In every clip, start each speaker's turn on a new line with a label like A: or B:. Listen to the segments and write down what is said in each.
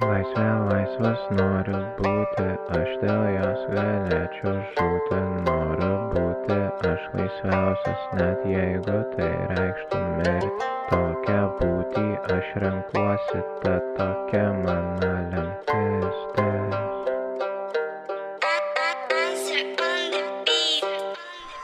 A: Laisvė laisvas noriu būti, aš dėl jos galėčiau žūti. Noriu būti aš laisviausias, net jeigu tai reikštų mirti. Tokią būtį aš renkuosi, tad tokia mano lemtis.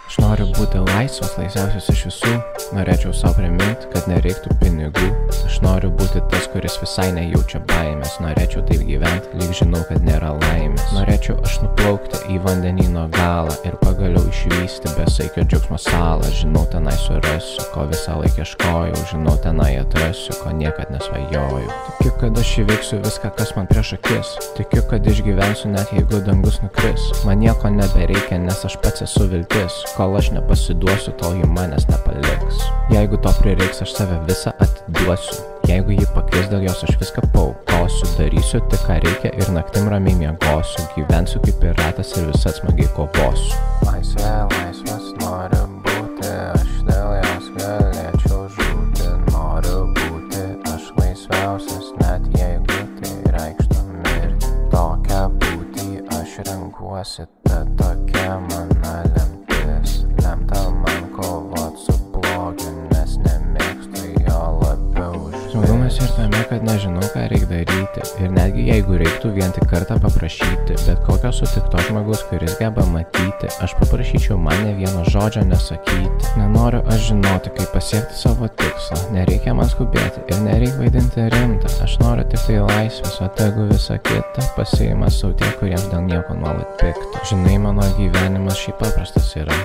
B: Aš noriu būti laisvas, laisviausias iš visų. Norėčiau savo priminti, kad nereiktų pinigų. Aš noriu būti tas, kuris visai nejaučia baimės. Norėčiau taip gyventi, lyg žinau, kad nėra laimės. Norėčiau aš nuplaukti į vandenyno galą ir pagaliau išvysti besaikio džiaugsmo salą. Žinau, tenai surasiu, ko visą laiką ieškojau. Žinau, tenai atrasiu, ko niekad nesvajojau. Tikiu, kad aš įveiksiu viską, kas man prieš akis. Tikiu, kad išgyvensiu, net jeigu dangus nukris. Man nieko nebereikia, nes aš pats esu viltis. Kol aš nepasiduosiu, tol ji manęs nepaliks. Jeigu to prireiks, aš save visą atiduosiu. Jeigu ji pakris, dėl jos aš viską paaukosiu. Darysiu tik ką reikia ir naktim ramiai miegosiu. Gyvensiu kaip piratas ir visat smagiai kovosiu.
A: Laisvė laisvas noriu būti, aš dėl jos galėčiau žūti. Noriu būti aš laisviausias, net jeigu tai reikštų mirti. Tokią būtį aš renkuosi, tad tokia mano lemtis. Lemta man kovot su blogiu, nes nemėgstu jo labiau.
B: Smaugumas ir tame, kad nežinau, ką reikia daryti. Ir netgi jeigu reiktų vien tik kartą paprašyti bet kokio sutikto žmogaus, kuris geba matyti, aš paprašyčiau man ne vieno žodžio nesakyti. Nenoriu aš žinoti, kaip pasiekti savo tikslą. Nereikia man skubėti ir nereikia vaidinti rimtą. Aš noriu tik tai laisvės, o tegu visa kita pasiima sau tie, kuriems dėl nieko nuolat pikta. Žinai, mano gyvenimas šiaip paprastas yra.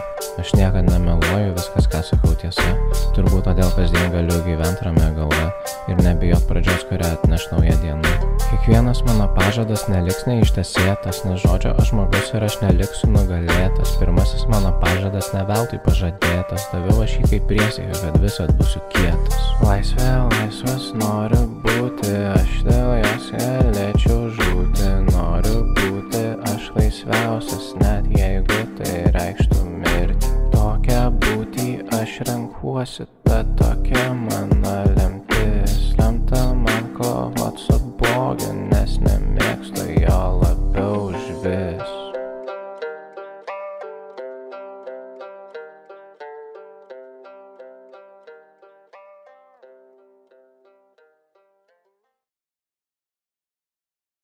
B: Aš niekad nemeluoju, viskas ką sakau tiesa. Turbūt todėl kasdien galiu gyventi ramia galva ir nebijot pradžios, kurią atneš nauja diena. Kiekvienas mano pažadas neliks neištesėtas, nes žodžio aš žmogus ir aš neliksiu nugalėtas. Pirmasis mano pažadas ne veltui pažadėtas, daviau aš jį kaip priesaiką, kad visad būsiu kietas.
A: Laisvė laisvas noriu būti, aš dėl jos galėčiau žūti. Noriu būti aš laisviausias, net jeigu tai reikštų mirti. Tokią būtį aš renkuosi, tad tokia mano lemtis.